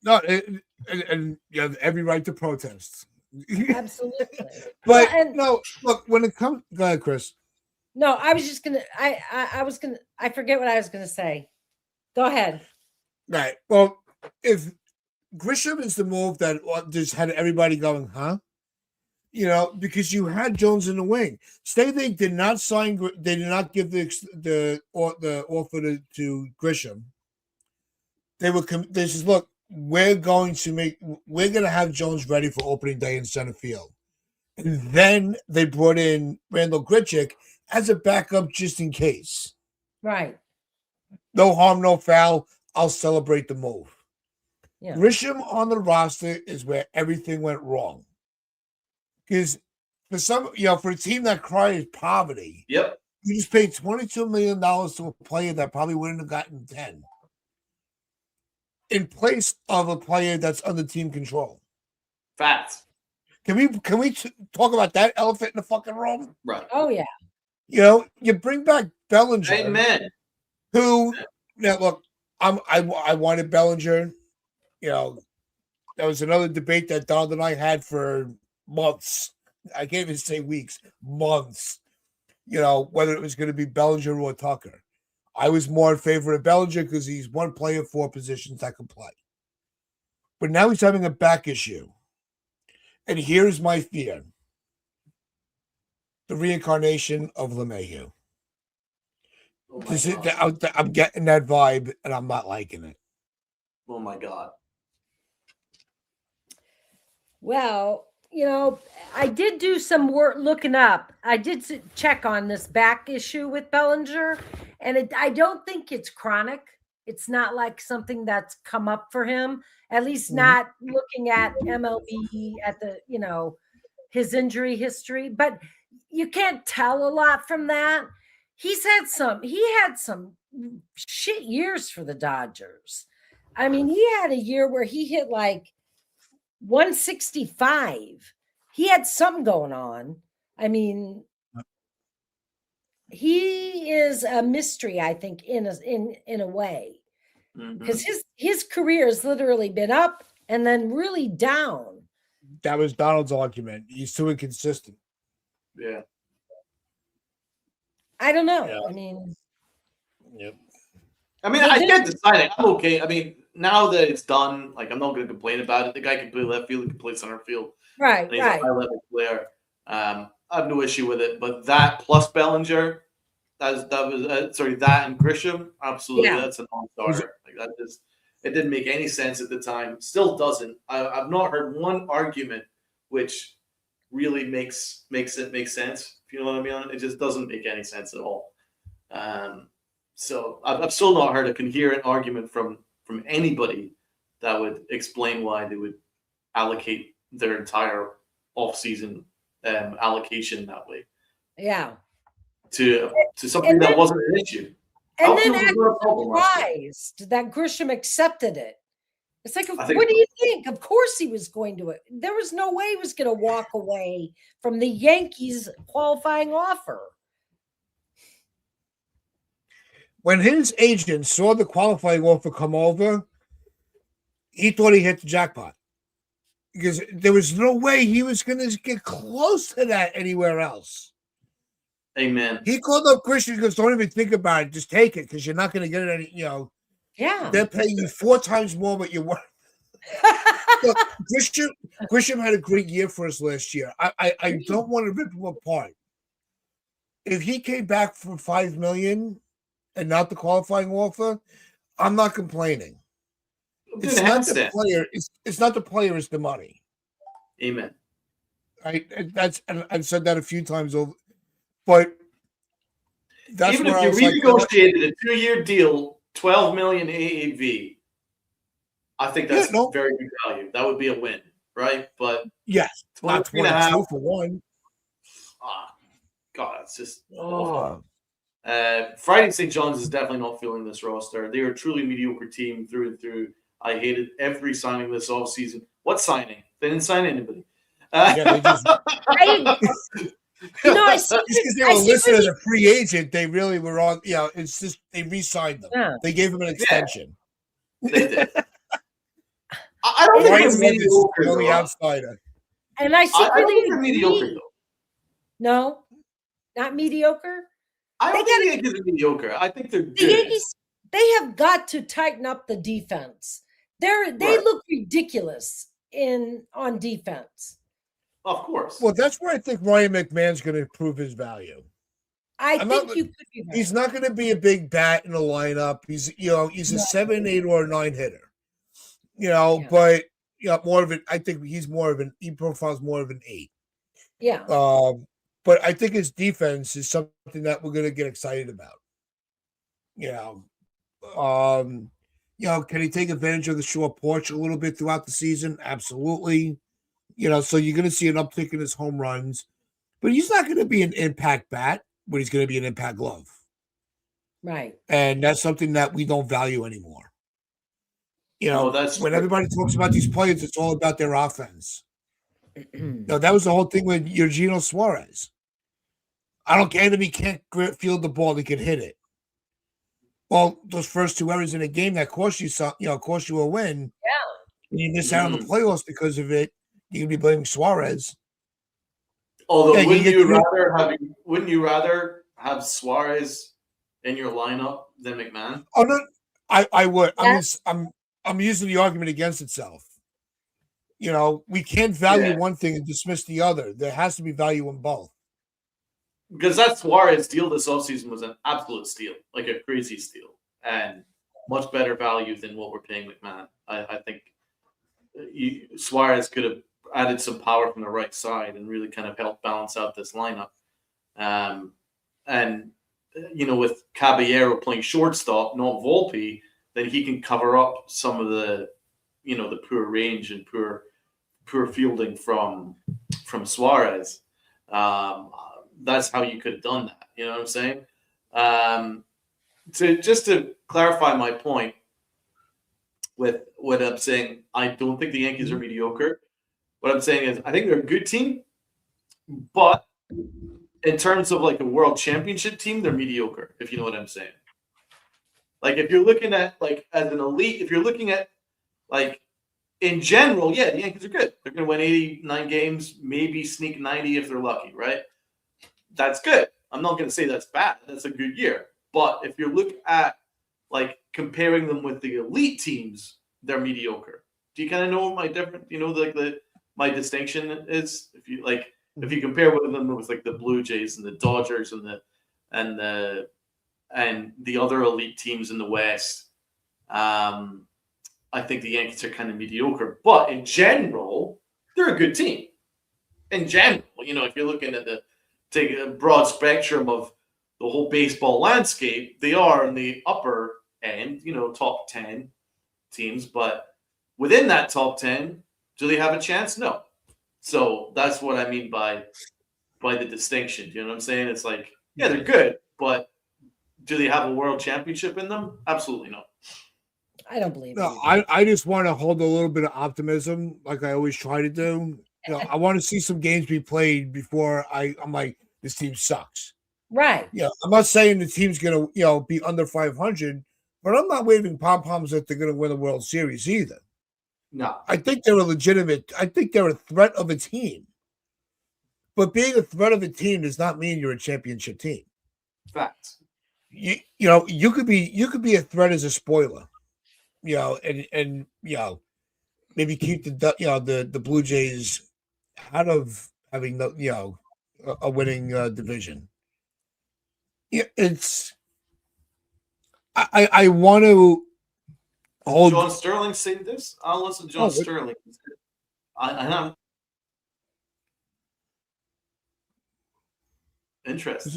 No, and you have every right to protest. Absolutely. But no, look, when it comes, go ahead, Chris. No, I was just gonna. I forget what I was gonna say. Go ahead. Right. Well, if Grisham is the move that just had everybody going, huh? You know, because you had Jones in the wing. Say they did not sign. They did not give the offer to Grisham. They would. They says, look, we're going to have Jones ready for opening day in center field, and then they brought in Randall Grichuk as a backup just in case. Right. No harm, no foul. I'll celebrate the move. Yeah. Grisham on the roster is where everything went wrong. Because for a team that cries poverty, you just paid $22 million to a player that probably wouldn't have gotten 10 in place of a player that's under team control. Facts. Can we talk about that elephant in the fucking room? Right. Oh yeah. You bring back Bellinger. Amen. Who? Now look, I wanted Bellinger. That was another debate that Don and I had for months. I can't even say weeks, months. Whether it was going to be Bellinger or Tucker. I was more in favor of Bellinger because he's one player, 4 positions that can play. But now he's having a back issue. And here's my fear: the reincarnation of LeMahieu. Oh my God. I'm getting that vibe, and I'm not liking it. Oh my God. Well, I did do some work looking up. I did check on this back issue with Bellinger, and I don't think it's chronic. It's not like something that's come up for him, at least not looking at MLB at the, his injury history. But you can't tell a lot from that. He had some shit years for the Dodgers. I mean, he had a year where he hit like 165. He had something going on. I mean, he is a mystery, I think, in a way, because his career has literally been up and then really down. That was Donald's argument. He's too inconsistent. Yeah. I don't know. Yeah. I mean, Yep. I mean, I get the signing. I'm okay. I mean, now that it's done, like, I'm not going to complain about it. The guy can play left field, he can play center field. right, And he's right. a high-level player. I have no issue with it. But that plus Bellinger, that and Grisham, absolutely, Yeah. that's a non-starter. Like, it didn't make any sense at the time. Still doesn't. I've not heard one argument which really makes it make sense. If you know what I mean, it just doesn't make any sense at all. So I've still not heard a coherent argument from anybody that would explain why they would allocate their entire off-season allocation that way. Yeah. To something that wasn't an issue. And then I was surprised that Grisham accepted it. It's like, what do you think? Of course he was going to it. There was no way he was going to walk away from the Yankees qualifying offer. When his agent saw the qualifying offer come over, he thought he hit the jackpot, because there was no way he was going to get close to that anywhere else. Amen. He called up Christian because don't even think about it. Just take it, because you're not going to get it any, Yeah. They're paying you 4 times more what you're worth. Look, Grisham had a great year for us last year. I don't want to rip him apart. If he came back for $5 million and not the qualifying offer, I'm not complaining. It's not the player. It's not the player. It's the money. Amen. Right. And I've said that a few times over. But that's even if you renegotiated a 2-year deal, $12 million AAV, I think that's very good value. That would be a win, right? But yes, not 22 for one. God, it's just awful. Friday St. John's is definitely not filling this roster. They are a truly mediocre team through and through. I hated every signing this offseason. What signing? They didn't sign anybody. Yeah, they just. I see because they were listed as a free agent. They really were on. It's just they re-signed them. Yeah. They gave them an extension. Yeah, they did. I don't think they're mediocre. The outsider. And I secretly they're mediocre though. No, not mediocre. I don't think the Yankees are mediocre. I think they're good. The Yankees, they have got to tighten up the defense. They look ridiculous on defense. Of course. Well, that's where I think Ryan McMahon's going to prove his value. I think you could be right. He's not going to be a big bat in the lineup. He's a 7, 8, or a 9 hitter. But more of it. I think he profiles more of an 8. Yeah. But I think his defense is something that we're going to get excited about. Can he take advantage of the short porch a little bit throughout the season? Absolutely. So you're going to see an uptick in his home runs, but he's not going to be an impact bat, but he's going to be an impact glove. Right. And that's something that we don't value anymore. That's when everybody talks about these players, it's all about their offense. That was the whole thing with Eugenio Suarez. I don't care if he can't field the ball, he can hit it. Well, those first 2 errors in a game that cost you a win. Yeah. And you miss out on the playoffs because of it. You can be blaming Suarez. Although, wouldn't you rather have Suarez in your lineup than McMahon? Oh no, I would. Yes. I'm using the argument against itself. we can't value one thing and dismiss the other. There has to be value in both. Because that Suarez deal this offseason was an absolute steal, like a crazy steal, and much better value than what we're paying McMahon. I think Suarez could have added some power from the right side and really kind of helped balance out this lineup. And with Caballero playing shortstop, not Volpe, then he can cover up some of the poor range and poor fielding from Suarez. That's how you could have done that. You know what I'm saying? To clarify my point with what I'm saying, I don't think the Yankees are mediocre. What I'm saying is I think they're a good team, but in terms of like a world championship team, they're mediocre, if you know what I'm saying. Like if you're looking at like as an elite, if you're looking at like in general, yeah, the Yankees are good. They're going to win 89 games, maybe sneak 90 if they're lucky, right? That's good. I'm not going to say that's bad. That's a good year. But if you look at like comparing them with the elite teams, they're mediocre. Do you kind of know what my distinction is? If you compare them with like the Blue Jays and the Dodgers and the other elite teams in the West, I think the Yankees are kind of mediocre. But in general, they're a good team. In general, if you're looking at take a broad spectrum of the whole baseball landscape, they are in the upper end, top 10 teams. But within that top 10, do they have a chance? No. So that's what I mean by the distinction. Do you know what I'm saying? It's like, yeah, they're good, but do they have a world championship in them? Absolutely not. I don't believe No, I just want to hold a little bit of optimism, like I always try to do. I want to see some games be played before I'm like, this team sucks. Right. Yeah, I'm not saying the team's gonna, be under 500, but I'm not waving pom-poms that they're gonna win the World Series either. No. I think they're I think they're a threat of a team. But being a threat of a team does not mean you're a championship team. Facts. You could be a threat as a spoiler. And maybe keep the Blue Jays out of having a winning division. Yeah, I want to hold. John Sterling say this. I'll listen to John Sterling. I'm interested.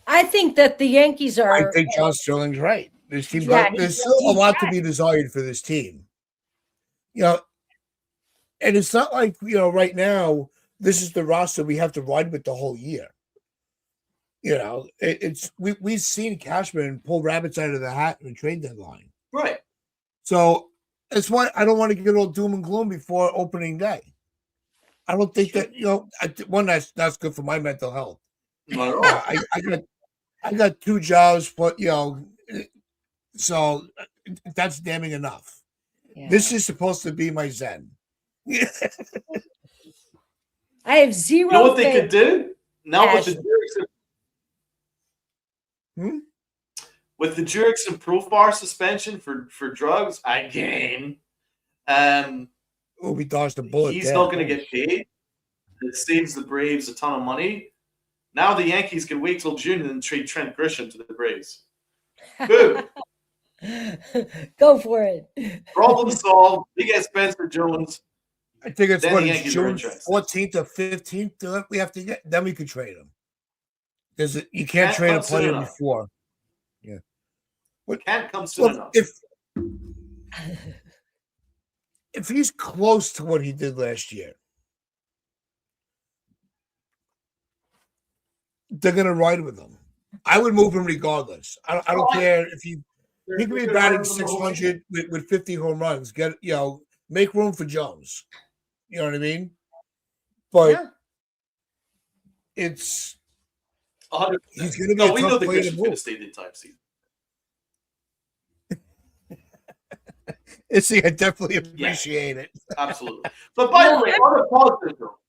I think that the Yankees are. I think John Sterling's right. This team, there's still a lot to be desired for this team. And it's not like right now this is the roster we have to ride with the whole year. We've seen Cashman pull rabbits out of the hat in the trade deadline. Right. So that's why I don't want to get all doom and gloom before opening day. I don't think that that's good for my mental health. I got 2 jobs, but so that's damning enough. Yeah. This is supposed to be my zen. I have zero. You know what they could do now with the Jurickson Profar suspension for drugs again. We dodged a bullet. He's not going to get paid. It saves the Braves a ton of money. Now the Yankees can wait till June and then trade Trent Grisham to the Braves. Boom. Go for it. Problem solved. We get Spencer Jones. I think it's June 14th or 15th we have to get. Then we can trade him. Because you can't trade a player before. Yeah. Can't come soon enough. If he's close to what he did last year, they're going to ride with him. I would move him regardless. I don't care if he could be batting 600 with 50 home runs. Make room for Jones. You know what I mean? But it's 100%. He's going to be a tough player to move. Stay the entire season. I definitely appreciate it. Absolutely. But by the way, on a positive note,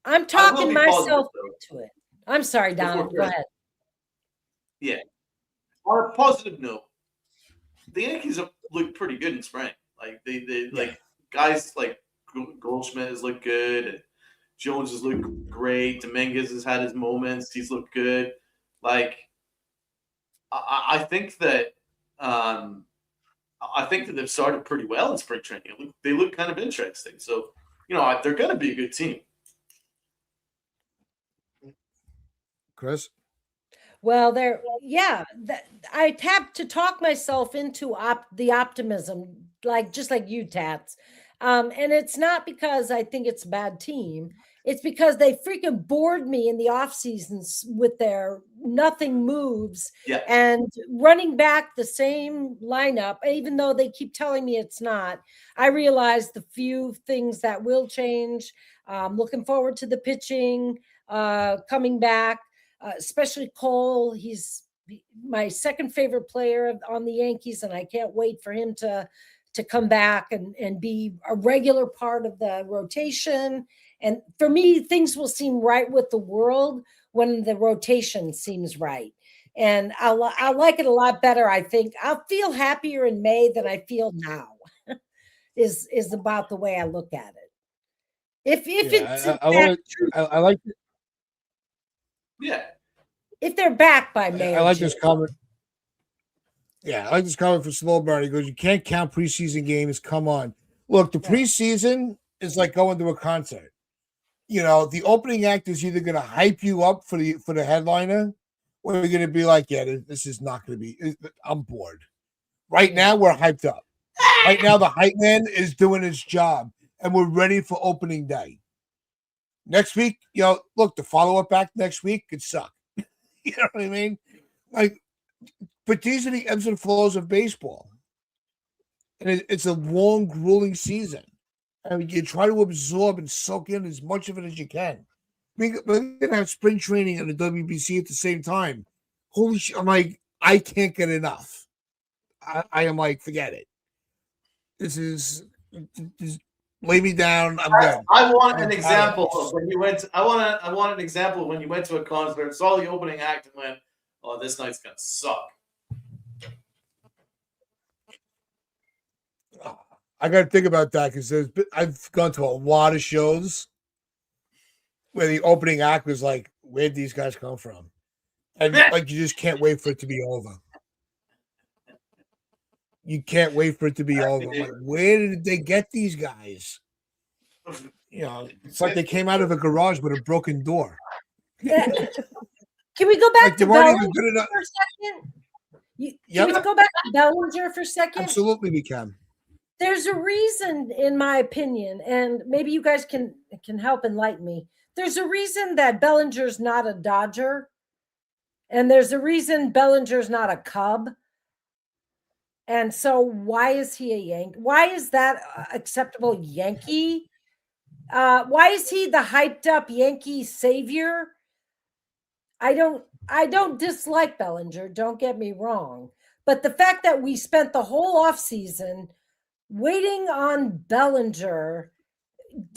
I'm talking myself into it. I'm sorry, Don. Go ahead. Yeah. On a positive note, the Yankees have looked pretty good in spring. Like like guys like Goldschmidt has looked good, and Jones has looked great. Dominguez has had his moments. He's looked good. Like I think that I think that they've started pretty well in spring training. They look kind of interesting. So they're going to be a good team. Chris? Well, I have to talk myself into the optimism, just like you, Tats. And it's not because I think it's a bad team. It's because they freaking bored me in the off seasons with their nothing moves and running back the same lineup, even though they keep telling me it's not. I realize the few things that will change. Looking forward to the pitching coming back. Especially Cole. He's my second favorite player on the Yankees, and I can't wait for him to come back and be a regular part of the rotation. And for me, things will seem right with the world when the rotation seems right. And I'll like it a lot better. I think I'll feel happier in May than I feel now. is about the way I look at it. If it's I like it. Yeah. If they're back by May. I like this comment. Yeah, I like this comment for Slowburn. He goes, "You can't count preseason games. Come on. Look, the preseason is like going to a concert. The opening act is either going to hype you up for the headliner, or you're going to be like, yeah, this is not going to be. I'm bored. Right now, we're hyped up. Right now, the hype man is doing his job, and we're ready for opening day. Next week, look, the follow-up act next week could suck. You know what I mean? But these are the ebbs and flows of baseball. And it's a long, grueling season. I mean, you try to absorb and soak in as much of it as you can. We're going to have spring training and the WBC at the same time. Holy shit. I'm like, I can't get enough. I am like, forget it. This is lay me down. I'm good. I want an example of when you went. I want an example of when you went to a concert, saw the opening act, and went, "Oh, this night's gonna suck." I got to think about that because I've gone to a lot of shows where the opening act was like, "Where'd these guys come from?" And you just can't wait for it to be over. You can't wait for it to be over. Like, where did they get these guys? It's like they came out of a garage with a broken door. Can we go back to Bellinger for a second? Can we go back to Bellinger for a second? Absolutely, we can. There's a reason, in my opinion, and maybe you guys can help enlighten me. There's a reason that Bellinger's not a Dodger, and there's a reason Bellinger's not a Cub. And so why is he a Yankee? Why is that acceptable Yankee? Why is he the hyped up Yankee savior? I don't dislike Bellinger, don't get me wrong. But the fact that we spent the whole offseason waiting on Bellinger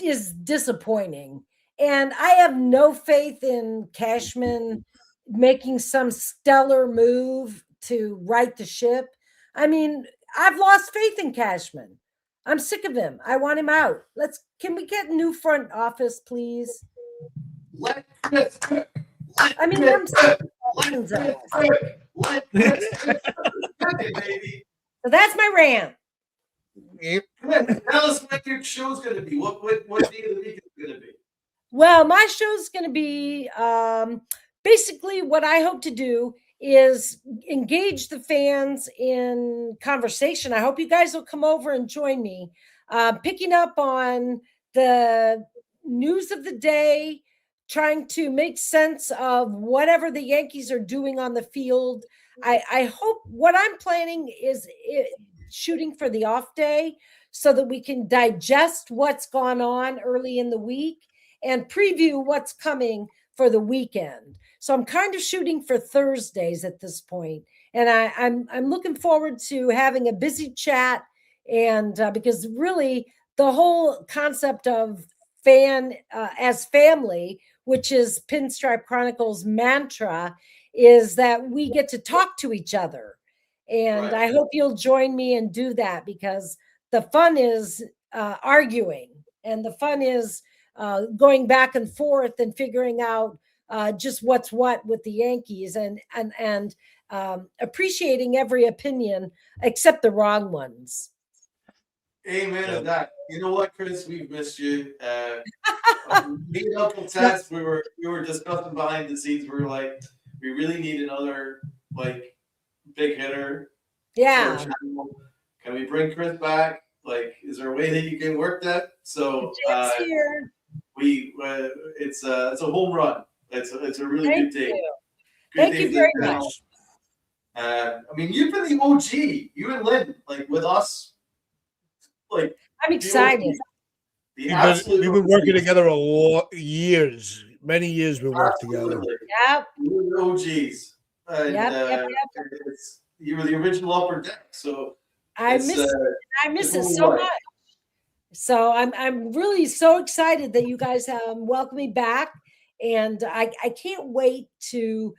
is disappointing. And I have no faith in Cashman making some stellar move to right the ship. I mean, I've lost faith in Cashman. I'm sick of him. I want him out. Can we get new front office, please? I mean, I'm sick of baby. So that's my rant. Tell us what your show's going to be. What day of the week is going to be? Well, my show's going to be basically what I hope to do is engage the fans in conversation. I hope you guys will come over and join me, picking up on the news of the day, trying to make sense of whatever the Yankees are doing on the field. I hope what I'm planning is shooting for the off day so that we can digest what's gone on early in the week and preview what's coming for the weekend. So I'm kind of shooting for Thursdays at this point, and I'm looking forward to having a busy chat, and because really the whole concept of fan as family, which is Pinstripe Chronicles' mantra, is that we get to talk to each other. And Right. I hope you'll join me and do that, because the fun is arguing, and the fun is going back and forth and figuring out just what's what with the Yankees, and appreciating every opinion except the wrong ones. Amen Yep. to that. You know what, Chris? We've missed you. Me and Uncle Tess, we were discussing behind the scenes. We were like, we really need another like big hitter for our Yeah. channel. Can we bring Chris back? Like, is there a way that you can work that? So It's here. it's a home run. It's a really Thank good day. you. Good Thank day you for the very channel. much. I mean, you've been the OG. You and Lynn, like with us, like I'm the excited. OG. The absolute We've been working OG. together a lot, years, many years. We worked together. Absolutely. Yep. You were the OGs. And Yep. you were the original Upper Deck. So I it's, miss it. I miss it's it only so right. much. So I'm really so excited that you guys welcome me back, and I can't wait to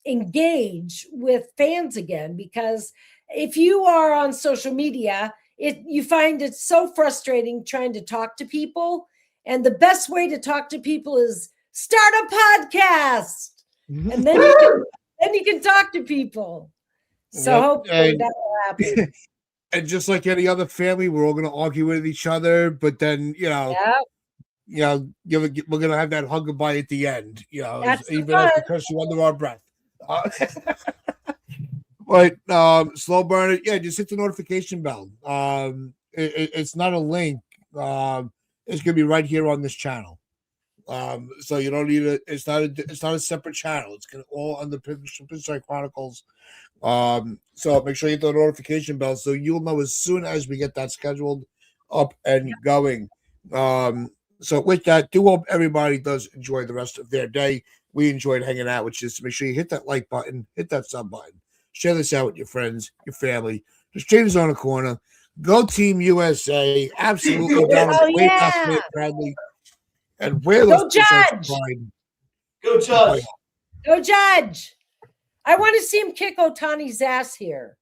engage with fans again, because if you are on social media, you find it so frustrating trying to talk to people, and the best way to talk to people is start a podcast, and then you can talk to people. So Yep. hopefully that will happen. And just like any other family, we're all going to argue with each other. But then, Yeah. we're going to have that hug goodbye at the end. That's the even as we fun. curse you under our breath. But slow burner, just hit the notification bell. It's not a link. It's going to be right here on this channel. So you don't need it's not a separate channel. It's going to all under Pinstripe Chronicles. So make sure you hit the notification bell so you'll know as soon as we get that scheduled up and going. So with that, do hope everybody does enjoy the rest of their day. We enjoyed hanging out with you. So make sure you hit that like button, hit that sub button, share this out with your friends, your family. The stream's on the corner. Go Team USA! Absolutely down Oh, way yeah. past it, Bradley. And where Go those t-shirts Judge! pride. Go Judge. Go Judge! I want to see him kick Otani's ass here.